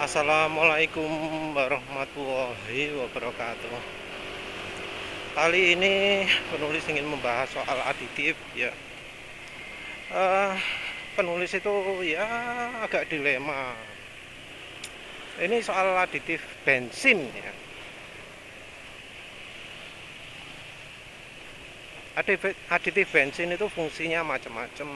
Assalamualaikum warahmatullahi wabarakatuh. Kali ini penulis ingin membahas soal aditif ya. Eh, Penulis itu ya agak dilema. Ini soal aditif bensin ya. Aditif bensin itu fungsinya macam-macam.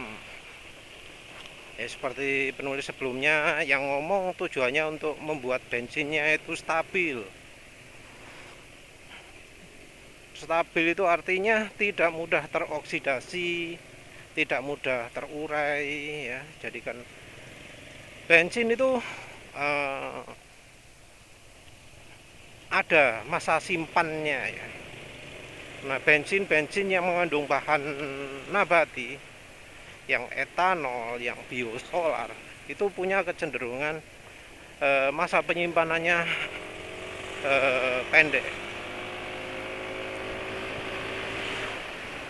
Ya seperti penulis sebelumnya yang ngomong tujuannya untuk membuat bensinnya itu stabil. Stabil itu artinya tidak mudah teroksidasi, tidak mudah terurai ya. Jadi kan bensin itu eh, ada masa simpannya ya. Nah, bensin yang mengandung bahan nabati, yang etanol, yang biosolar, itu punya kecenderungan masa penyimpanannya pendek.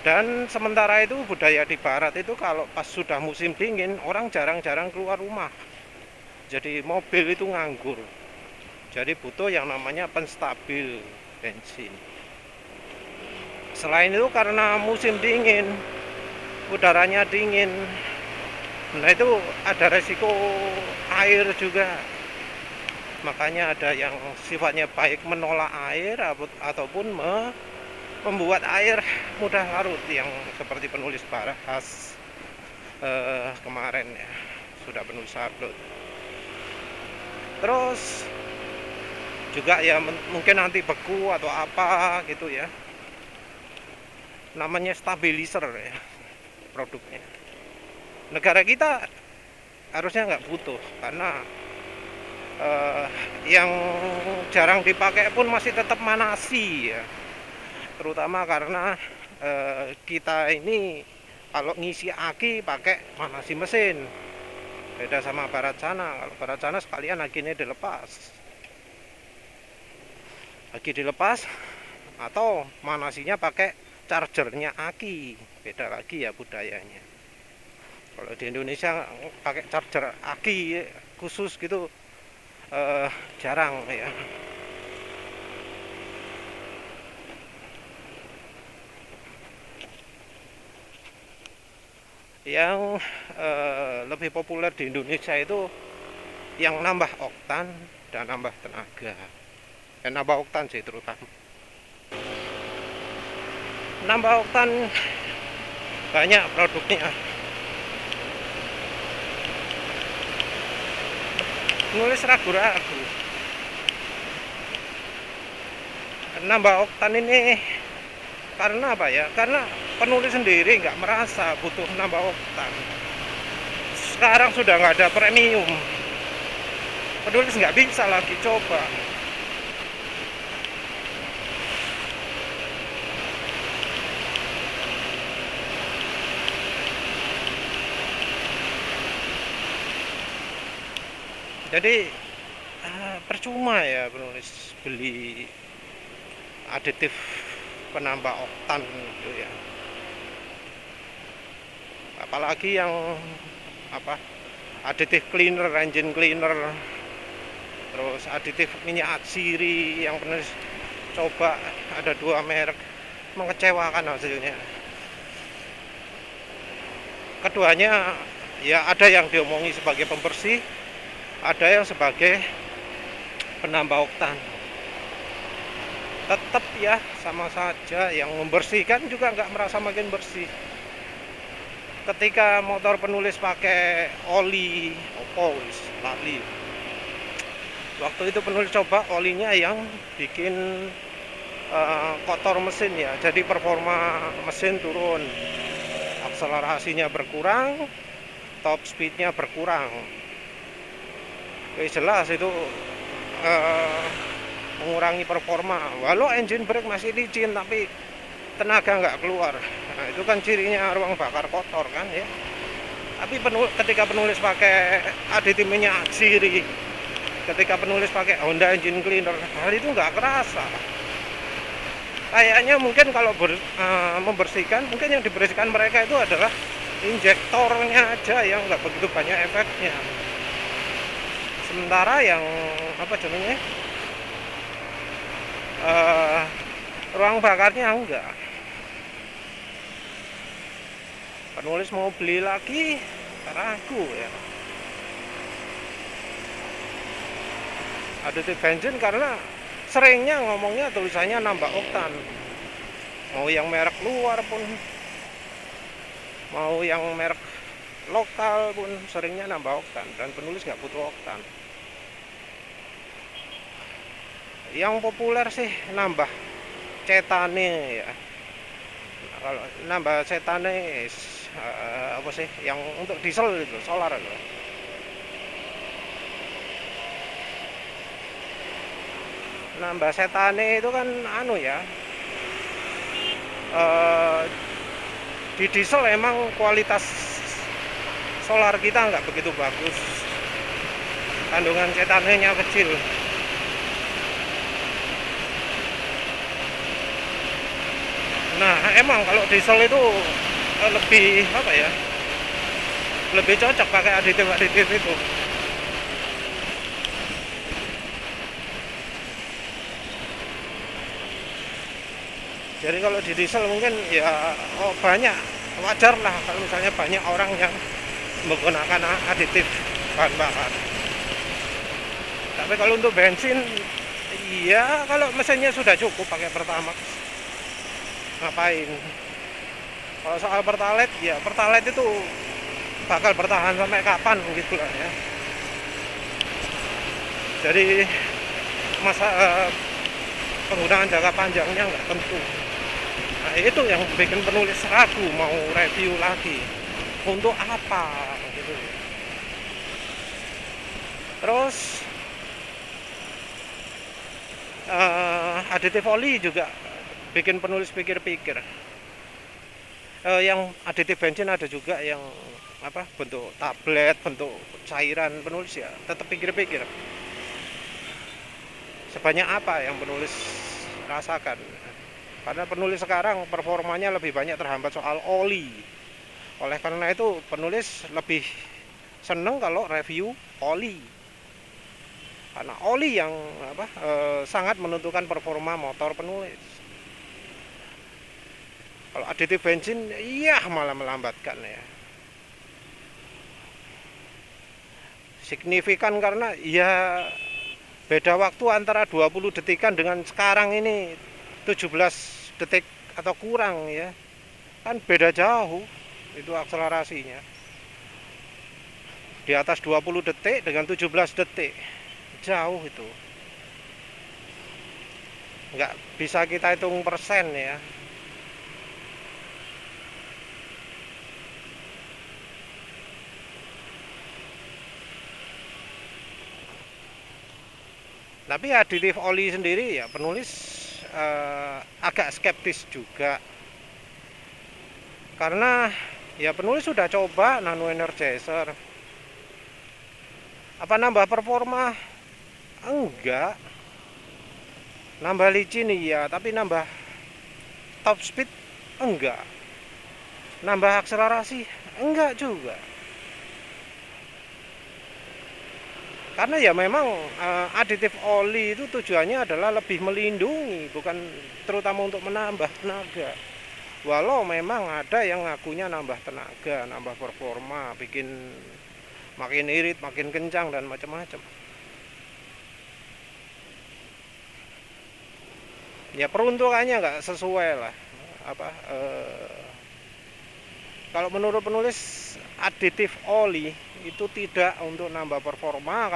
Dan sementara itu budaya di barat itu kalau pas sudah musim dingin, orang jarang-jarang keluar rumah. Jadi mobil itu nganggur. Jadi butuh yang namanya penstabil bensin. Selain itu karena musim dingin, udaranya dingin, nah itu ada resiko air juga. Makanya ada yang sifatnya baik menolak air ataupun membuat air mudah larut, yang seperti penulis bahas kemarin ya, sudah penulis upload. Terus juga ya mungkin nanti beku atau apa gitu ya, namanya stabilizer ya produknya. Negara kita harusnya nggak butuh karena yang jarang dipakai pun masih tetap manasi ya, terutama karena kita ini kalau ngisi aki pakai manasi mesin, beda sama barat sana. Kalau barat sana sekalian akinya dilepas atau manasinya pakai chargernya aki, beda lagi ya budayanya. Kalau di Indonesia pakai charger aki khusus gitu jarang ya. Yang lebih populer di Indonesia itu yang nambah oktan dan nambah tenaga. Nambah oktan sih terutama. Nambah oktan banyak produknya. Nulis ragu-ragu. Nambah oktan ini karena apa ya? Karena penulis sendiri nggak merasa butuh nambah oktan. Sekarang sudah nggak ada premium. Penulis nggak bisa lagi coba. Jadi percuma ya penulis beli aditif penambah oktan gitu ya. Apalagi yang aditif cleaner, engine cleaner, terus aditif minyak atsiri yang penulis coba ada 2 merek, mengecewakan hasilnya. Keduanya ya ada yang diomongi sebagai pembersih, ada yang sebagai penambah oktan. Tetap ya sama saja, yang membersihkan juga nggak merasa makin bersih. Ketika motor penulis pakai oli lali, waktu itu penulis coba olinya yang bikin kotor mesin ya, jadi performa mesin turun, akselerasinya berkurang, top speednya berkurang. Jelas itu mengurangi performa. Walau engine brake masih licin tapi tenaga nggak keluar. Nah, itu kan cirinya ruang bakar kotor kan ya. Tapi ketika penulis pakai aditif minyak atsiri, ketika penulis pakai Honda engine cleaner, hal itu nggak kerasa. Kayaknya mungkin kalau membersihkan, mungkin yang dibersihkan mereka itu adalah injektornya aja yang nggak begitu banyak efeknya. Sementara yang apa namanya, ruang bakarnya enggak. Penulis mau beli lagi ragu ya. Aditif bensin karena seringnya ngomongnya tulisannya nambah oktan. Mau yang merek luar pun, mau yang merek lokal pun seringnya nambah oktan, dan penulis nggak butuh oktan. Yang populer sih nambah cetane ya. Nah, kalau nambah cetane apa sih yang untuk diesel itu, solar itu. Nambah cetane itu kan anu ya, di diesel emang kualitas solar kita nggak begitu bagus, kandungan cetanenya kecil. Nah emang kalau diesel itu lebih apa ya, lebih cocok pakai aditif itu. Jadi kalau di diesel mungkin ya banyak, wajar lah kalau misalnya banyak orang yang menggunakan aditif bahan bakar. Tapi kalau untuk bensin, iya kalau mesinnya sudah cukup pakai Pertamax, ngapain? Kalau soal Pertalite, ya Pertalite itu bakal bertahan sampai kapan gitu lah ya. Jadi masa penggunaan jangka panjangnya nggak tentu. Nah itu yang bikin penulis ragu mau review lagi, untuk apa gitu. Terus aditif oli juga bikin penulis pikir-pikir. Yang aditif bensin ada juga yang apa, bentuk tablet, bentuk cairan. Penulis ya tetap pikir-pikir, sebanyak apa yang penulis rasakan. Karena penulis sekarang performanya lebih banyak terhambat soal oli. Oleh karena itu penulis lebih seneng kalau review oli, karena oli yang apa, sangat menentukan performa motor penulis. Kalau aditif bensin iya malah melambatkan ya, signifikan, karena ya beda waktu antara 20 detikan dengan sekarang ini 17 detik atau kurang ya, kan beda jauh itu akselerasinya. Di atas 20 detik dengan 17 detik, jauh itu. Nggak bisa kita hitung persen ya. Tapi aditif oli sendiri ya penulis agak skeptis juga, karena ya penulis sudah coba nano energizer. Apa nambah performa? Enggak. Nambah licin iya, tapi nambah top speed enggak. Nambah akselerasi enggak juga. Karena ya memang aditif oli itu tujuannya adalah lebih melindungi, bukan terutama untuk menambah tenaga. Walau memang ada yang ngakunya nambah tenaga, nambah performa, bikin makin irit, makin kencang dan macam-macam. Ya peruntukannya nggak sesuai lah. Apa? Kalau menurut penulis aditif oli itu tidak untuk nambah performa,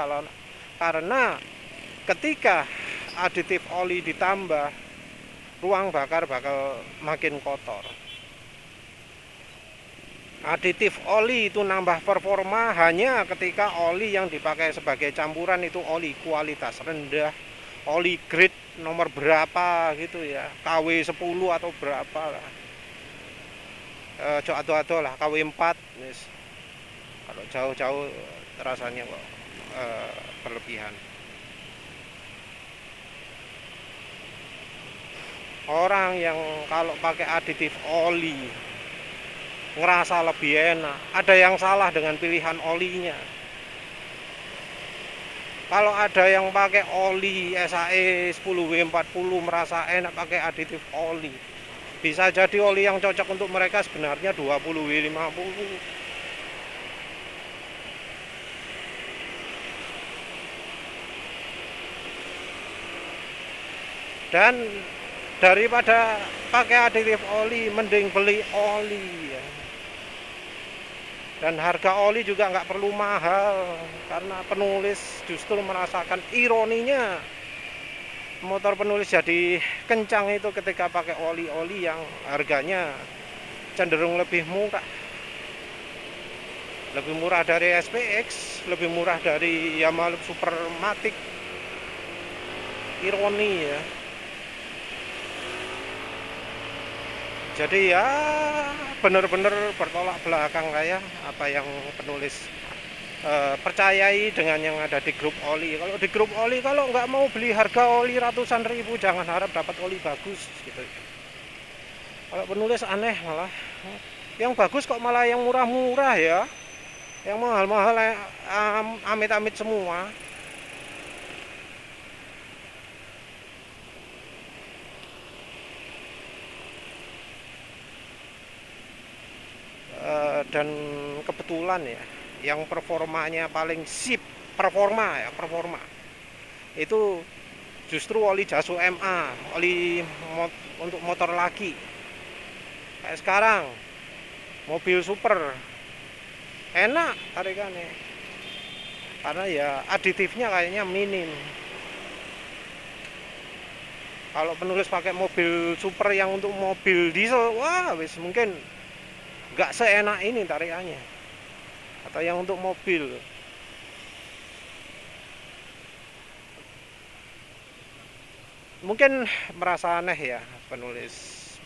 karena ketika aditif oli ditambah, ruang bakar bakal makin kotor. Aditif oli itu nambah performa hanya ketika oli yang dipakai sebagai campuran itu oli kualitas rendah, oli grade nomor berapa gitu ya, KW 10 atau berapa lah, atau lah KW 4. Kalau jauh-jauh rasanya kok berlebihan. Orang yang kalau pakai aditif oli ngerasa lebih enak, ada yang salah dengan pilihan olinya. Kalau ada yang pakai oli SAE 10W40 merasa enak pakai aditif oli, bisa jadi oli yang cocok untuk mereka sebenarnya 20W50. Dan daripada pakai aditif oli, mending beli oli ya. Dan harga oli juga nggak perlu mahal, karena penulis justru merasakan ironinya. Motor penulis jadi kencang itu ketika pakai oli-oli yang harganya cenderung lebih murah. Lebih murah dari SPX, lebih murah dari Yamaha Supermatic. Ironi ya. Jadi ya benar-benar bertolak belakang lah ya apa yang penulis percayai dengan yang ada di grup oli. Kalau di grup oli, kalau nggak mau beli harga oli ratusan ribu, jangan harap dapat oli bagus gitu. Kalau penulis aneh malah, yang bagus kok malah yang murah-murah ya, yang mahal-mahal amit-amit semua. Dan kebetulan ya, yang performanya paling sip, performa itu justru oli Jaso MA, oli untuk motor laki. Kayak sekarang mobil super enak tarikannya, karena ya aditifnya kayaknya minim. Kalau penulis pakai mobil super yang untuk mobil diesel, wah wis mungkin nggak seenak ini tarikannya. Atau yang untuk mobil, mungkin merasa aneh ya penulis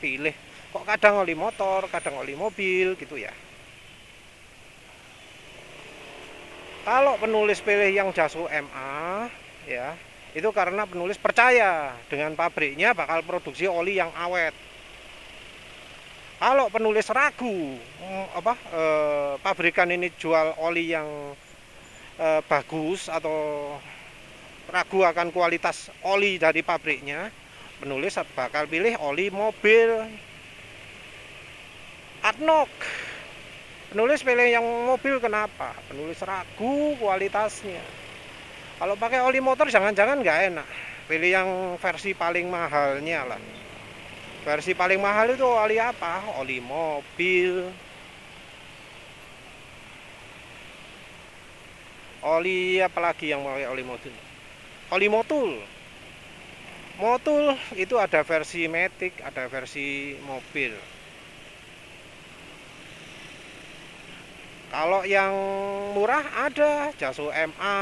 pilih kok kadang oli motor, kadang oli mobil gitu ya. Kalau penulis pilih yang Jaso MA ya, itu karena penulis percaya dengan pabriknya bakal produksi oli yang awet. Kalau penulis ragu pabrikan ini jual oli yang bagus, atau ragu akan kualitas oli dari pabriknya, penulis bakal pilih oli mobil Adnok. Penulis pilih yang mobil kenapa? Penulis ragu kualitasnya. Kalau pakai oli motor jangan-jangan nggak enak, pilih yang versi paling mahalnya lah. Versi paling mahal itu oli apa? Oli mobil. Oli apalagi yang pakai oli mobil? Oli motul. Motul itu ada versi matic, ada versi mobil. Kalau yang murah ada Jaso MA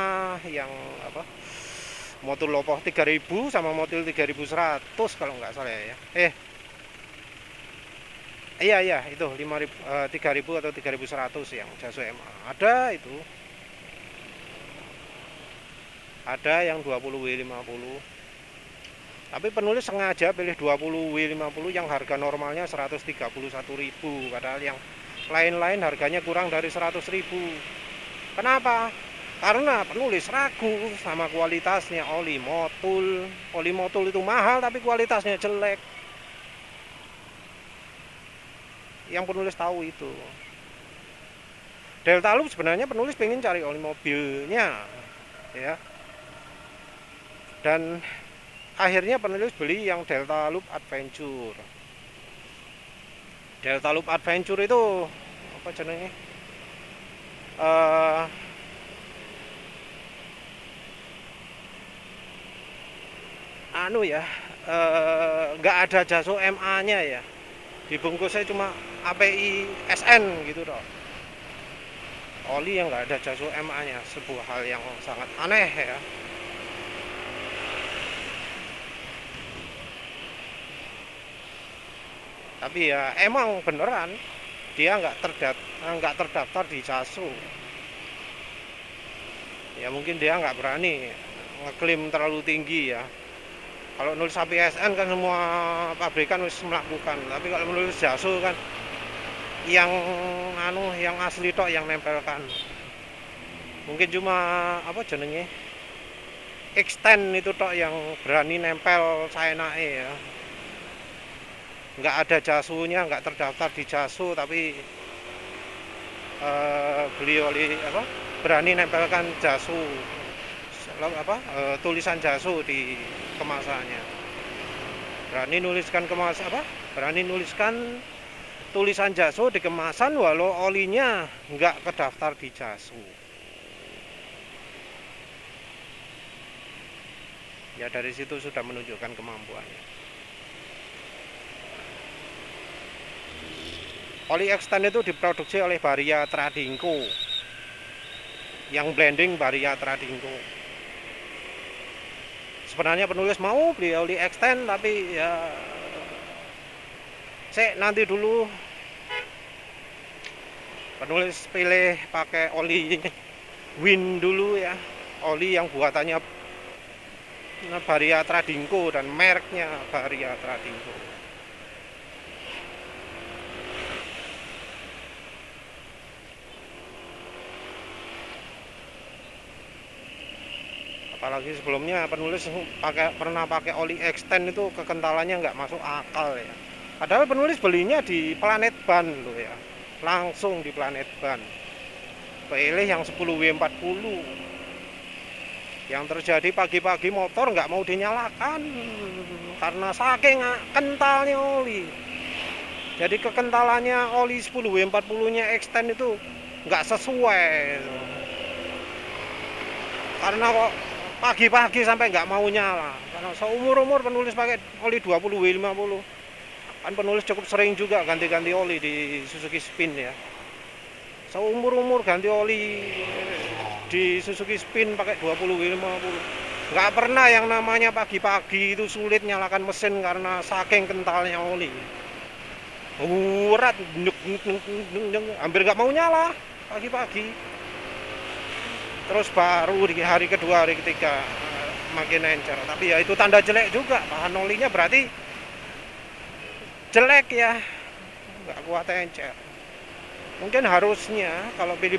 yang apa? Motul lopoh 3000 sama motul 3100 kalau nggak salah ya. Iya itu 3000 atau 3100 yang Jaso MA. Ada itu. Ada yang 20W50. Tapi penulis sengaja pilih 20W50 yang harga normalnya 131.000, padahal yang lain-lain harganya kurang dari 100.000. Kenapa? Karena penulis ragu sama kualitasnya oli motul. Oli motul itu mahal tapi kualitasnya jelek. Yang penulis tahu itu. Delta Loop sebenarnya penulis pengen cari oli mobilnya, ya. Dan akhirnya penulis beli yang Delta Loop Adventure. Delta Loop Adventure itu apa jenenge? Nggak ada Jaso MA-nya ya. Dibungkusnya cuma API SN gitu dong. Oli yang nggak ada Jaso MA-nya, sebuah hal yang sangat aneh ya. Tapi ya emang beneran dia nggak terdaftar di Jaso. Ya mungkin dia nggak berani ngeklaim terlalu tinggi ya. Kalau nulis API SN kan semua pabrikan harus melakukan, tapi kalau menulis Jaso kan yang yang asli tok yang nempelkan. Mungkin cuma apa jenenge, extend itu tok yang berani nempel saenake ya. Nggak ada jasunya, nggak terdaftar di jasu, tapi beli oli apa berani nempelkan jasu tulisan jasu di kemasannya, berani nuliskan berani nuliskan tulisan jasu di kemasan walau olinya nggak terdaftar di jasu. Ya dari situ sudah menunjukkan kemampuannya. Oli extend itu diproduksi oleh Barilla Tradingco, yang blending Barilla Tradingco. Sebenarnya penulis mau beli oli extend, tapi ya nanti dulu. Penulis pilih pakai oli Win dulu ya, oli yang buatannya Barilla Tradingco dan mereknya Barilla Tradingco. Apalagi sebelumnya penulis pernah pakai oli extend itu kekentalannya nggak masuk akal ya. Padahal penulis belinya di Planet Ban loh ya, langsung di Planet Ban. Pilih yang 10W40. Yang terjadi pagi-pagi motor nggak mau dinyalakan karena saking kentalnya oli. Jadi kekentalannya oli 10W40-nya extend itu nggak sesuai. Karena kok pagi-pagi sampai nggak mau nyala, karena seumur-umur penulis pakai oli 20W50. Kan penulis cukup sering juga ganti-ganti oli di Suzuki Spin ya, seumur-umur ganti oli di Suzuki Spin pakai 20W50. Nggak pernah yang namanya pagi-pagi itu sulit nyalakan mesin karena saking kentalnya oli. Urat hampir nggak mau nyala pagi-pagi. Terus baru di hari kedua, hari ketiga makin encer. Tapi ya itu tanda jelek juga, bahan olinya berarti jelek ya, nggak kuat encer. Mungkin harusnya kalau beli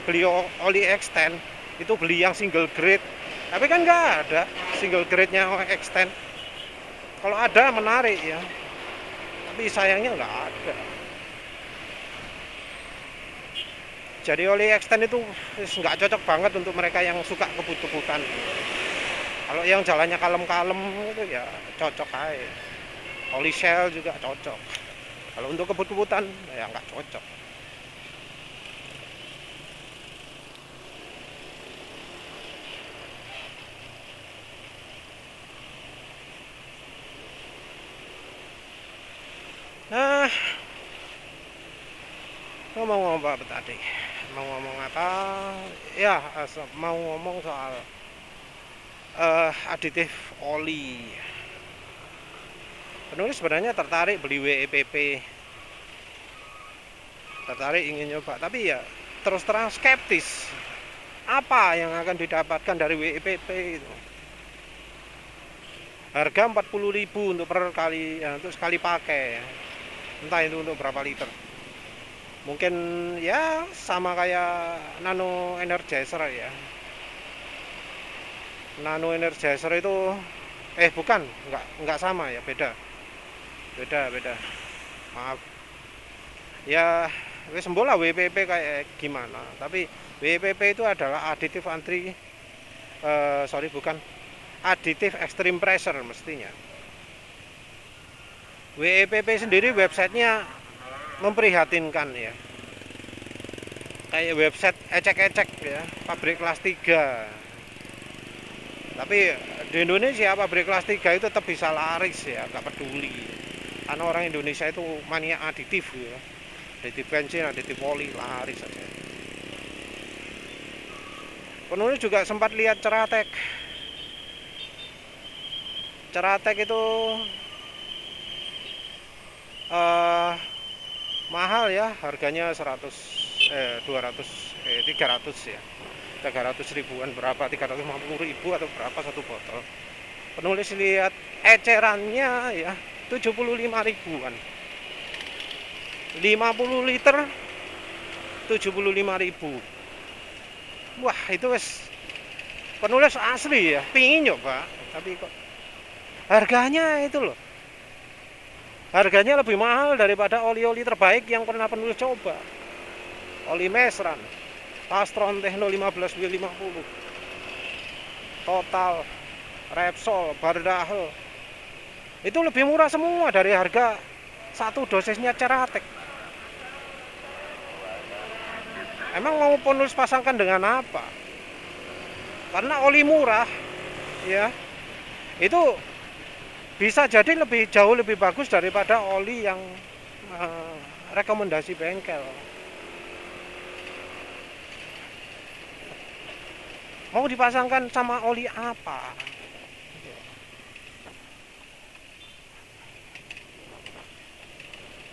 oli extend itu beli yang single grade, tapi kan nggak ada single grade-nya extend. Kalau ada menarik ya, tapi sayangnya nggak ada. Jadi oli extend itu nggak cocok banget untuk mereka yang suka kebut-kebutan. Kalau yang jalannya kalem-kalem itu ya cocok aja. Oli Shell juga cocok. Kalau untuk kebut-kebutan ya nggak cocok. Nah, ngomong apa tadi? Mau ngomong apa? Ya, mau ngomong soal aditif oli. Penulis sebenarnya tertarik beli WEPP, tertarik ingin nyoba, tapi ya terus terang skeptis. Apa yang akan didapatkan dari WEPP itu? Harga 40.000 untuk untuk sekali pakai. Entah itu untuk berapa liter. Mungkin ya sama kayak Nano Energizer ya. Nano Energizer itu bukan, enggak sama ya, beda. Maaf. Ya wis sembola WPP kayak gimana, tapi WPP itu adalah aditif aditif extreme pressure mestinya. WEPP sendiri websitenya memprihatinkan ya, kayak website ecek-ecek ya, pabrik kelas 3. Tapi di Indonesia pabrik kelas 3 itu tetap bisa laris ya, nggak peduli, karena orang Indonesia itu mania aditif ya, aditif bensin, aditif oli, laris saja. Penulis juga sempat lihat Ceratek itu mahal ya, harganya 300 ya, 300 ribuan, berapa 350.000 atau berapa satu botol. Penulis lihat ecerannya ya 75 ribuan, 50 liter 75.000. Wah itu wes penulis asli ya, pingin nyoba, tapi kok harganya itu loh, harganya lebih mahal daripada oli-oli terbaik yang pernah penulis coba. Oli Mesran, Pastron Techno 15W50, Total, Repsol, Bardahl, itu lebih murah semua dari harga satu dosisnya Ceratek. Emang mau penulis pasangkan dengan apa? Karena oli murah ya, itu bisa jadi jauh lebih bagus daripada oli yang rekomendasi bengkel. Mau dipasangkan sama oli apa?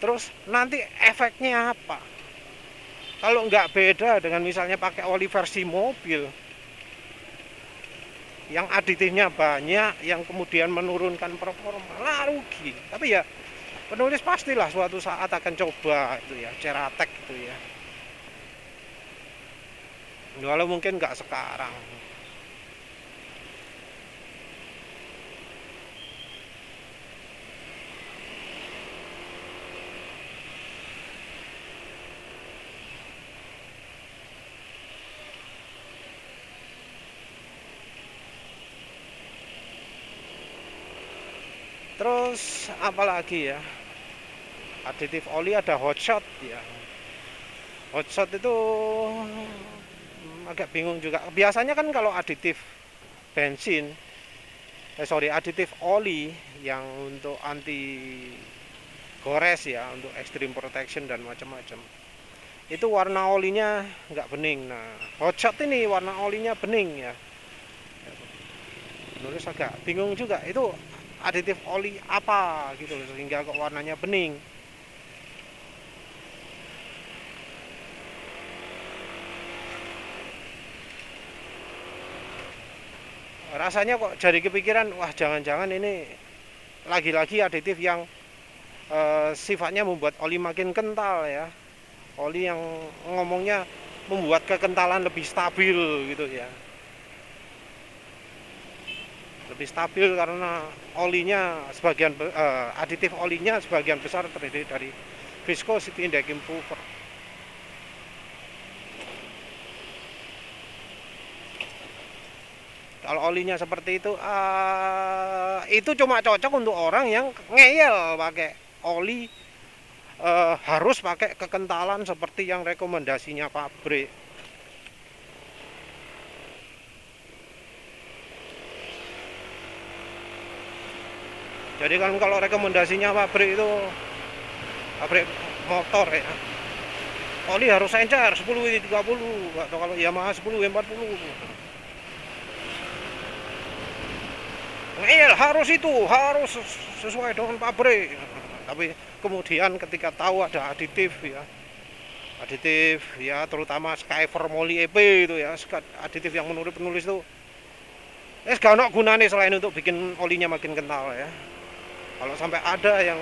Terus nanti efeknya apa? Kalau nggak beda dengan misalnya pakai oli versi mobil yang aditifnya banyak, yang kemudian menurunkan performa, lah rugi. Tapi ya penulis pastilah suatu saat akan coba itu ya, Ceratek itu ya. Walau mungkin nggak sekarang. Terus apalagi ya, aditif oli ada hotshot ya. Hotshot itu agak bingung juga. Biasanya kan kalau aditif bensin, aditif oli yang untuk anti gores ya, untuk extreme protection dan macam-macam, itu warna olinya nggak bening. Nah, hotshot ini warna olinya bening ya. Nulis agak bingung juga, itu aditif oli apa gitu loh, sehingga kok warnanya bening. Rasanya kok jadi kepikiran, wah jangan-jangan ini lagi-lagi aditif yang sifatnya membuat oli makin kental ya. Oli yang ngomongnya membuat kekentalan lebih stabil gitu ya. Lebih stabil karena olinya sebagian aditif olinya sebagian besar terdiri dari viscosity index improver. Kalau olinya seperti itu cuma cocok untuk orang yang ngeyel pakai oli harus pakai kekentalan seperti yang rekomendasinya pabrik. Jadi kan kalau rekomendasinya pabrik itu pabrik motor ya, oli harus encer 10W30 atau kalau Yamaha 10W40. Harus sesuai dengan pabrik. Tapi kemudian ketika tahu ada aditif ya terutama Skyfer Moly EP itu ya, aditif yang menurut penulis itu gak ada gunanya selain untuk bikin olinya makin kental ya. Kalau sampai ada yang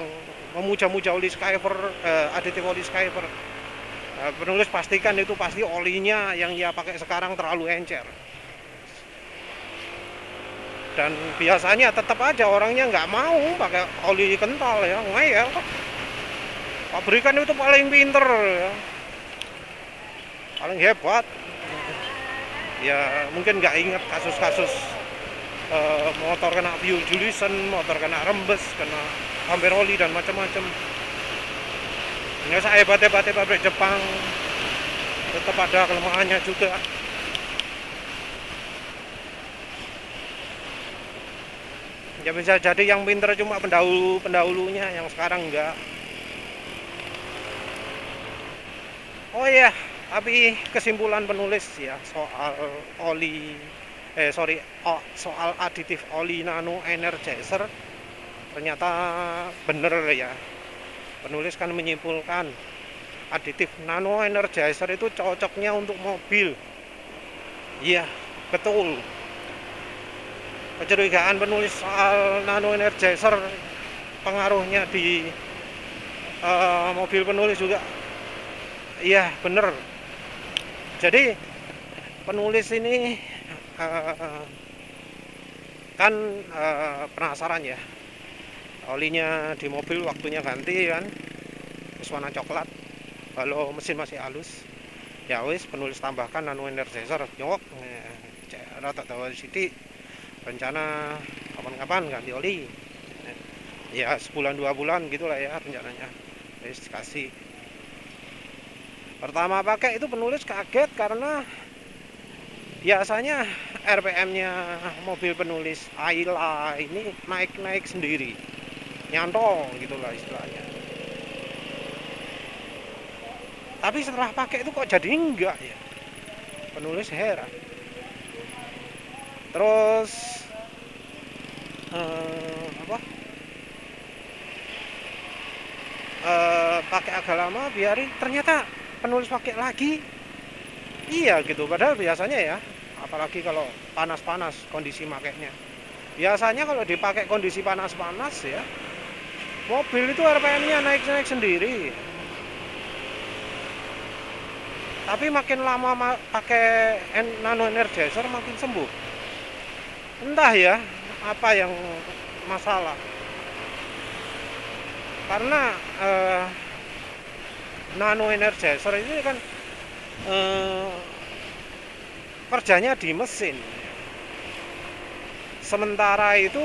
memuja-muja oli Skyfer, aditif oli Skyfer, penulis pastikan itu pasti olinya yang ia pakai sekarang terlalu encer. Dan biasanya tetap aja orangnya nggak mau pakai oli kental ya, ngeyel. Pabrikan itu paling pinter ya, paling hebat ya. Mungkin nggak ingat kasus-kasus motor kena fuel julisan, motor kena rembes, kena hampir oli dan macam-macam. Nggak sehebat-hebatnya pabrik Jepang, tetap ada kelemahannya juga. Ya bisa jadi yang pinter cuma pendahulunya, yang sekarang enggak. Oh iya, tapi kesimpulan penulis ya soal soal aditif oli nano energizer ternyata bener ya. Penulis kan menyimpulkan aditif nano energizer itu cocoknya untuk mobil. Iya, betul. Kecurigaan penulis soal nano energizer pengaruhnya di mobil penulis juga, iya bener. Jadi penulis ini eh, kan penasaran ya, olinya di mobil waktunya ganti kan, terus warna coklat, kalau mesin masih halus, ya wis penulis tambahkan nano energizer nyok, rata tawa siti rencana kapan-kapan ganti oli, ya sebulan 2 bulan gitulah ya rencananya, wis dikasih. Pertama pakai itu penulis kaget karena biasanya RPM-nya mobil penulis Ayla ini naik-naik sendiri, nyantol gitulah istilahnya. Tapi setelah pakai itu kok jadi enggak ya, penulis heran. Terus apa, pakai agak lama biarin, ternyata penulis pakai lagi. Iya gitu, padahal biasanya ya, apalagi kalau panas-panas kondisi makainya. Biasanya kalau dipakai kondisi panas-panas ya, mobil itu RPM-nya naik-naik sendiri. Tapi makin lama pakai nano energizer makin sembuh. Entah ya, apa yang masalah. Karena nano energizer ini kan kerjanya di mesin, sementara itu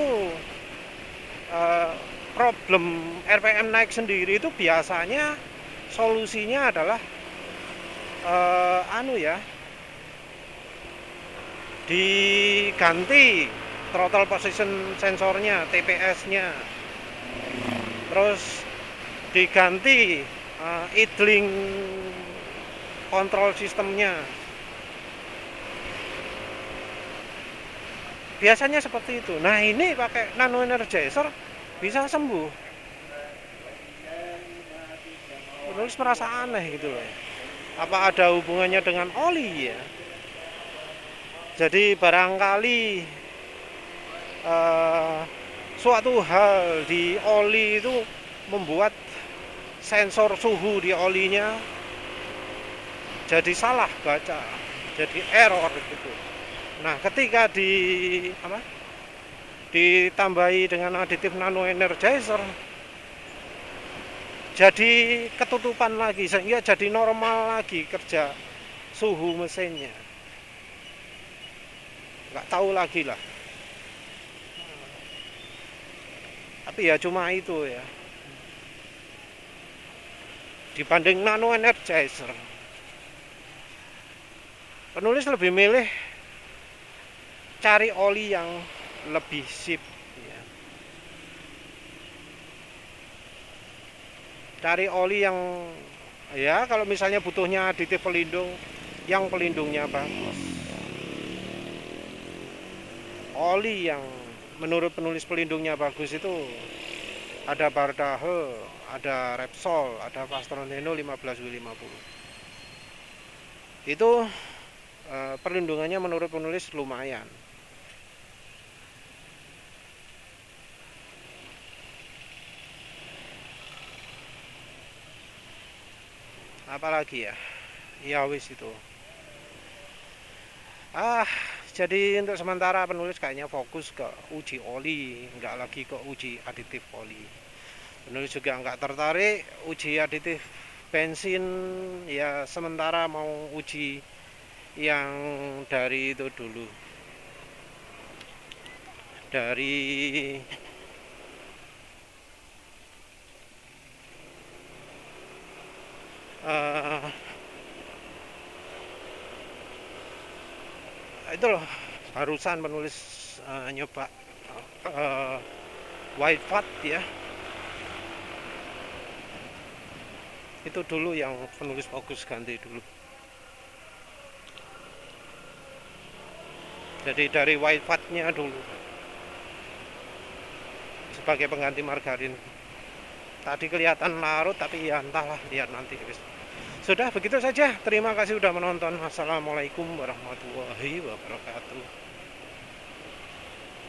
problem RPM naik sendiri itu biasanya solusinya adalah diganti throttle position sensornya, TPS-nya, terus diganti idling control sistemnya. Biasanya seperti itu. Nah ini pakai nano energizer bisa sembuh. Penulis merasa aneh gitu loh. Apa ada hubungannya dengan oli ya? Jadi barangkali suatu hal di oli itu membuat sensor suhu di olinya jadi salah baca, jadi error gitu. Nah, ketika ditambahi dengan aditif nano energizer, jadi ketutupan lagi, sehingga jadi normal lagi kerja suhu mesinnya. Nggak tahu lagi lah. Tapi ya cuma itu ya. Dibanding nano energizer, penulis lebih milih cari oli yang lebih sip ya. Cari oli yang ya kalau misalnya butuhnya aditif pelindung, yang pelindungnya bagus. Oli yang menurut penulis pelindungnya bagus itu ada Bardahe, ada Repsol, ada Fastroneno 15W50. Itu perlindungannya menurut penulis lumayan. Apalagi ya, ya wis itu. Jadi untuk sementara penulis kayaknya fokus ke uji oli, nggak lagi ke uji aditif oli. Penulis juga nggak tertarik uji aditif bensin, ya sementara mau uji yang dari itu dulu, dari itu loh, barusan penulis nyoba white fat ya, itu dulu yang penulis fokus ganti dulu. Jadi dari white fatnya dulu sebagai pengganti margarin. Tadi kelihatan larut, tapi ya entahlah, lihat nanti. Sudah begitu saja. Terima kasih sudah menonton. Assalamualaikum warahmatullahi wabarakatuh.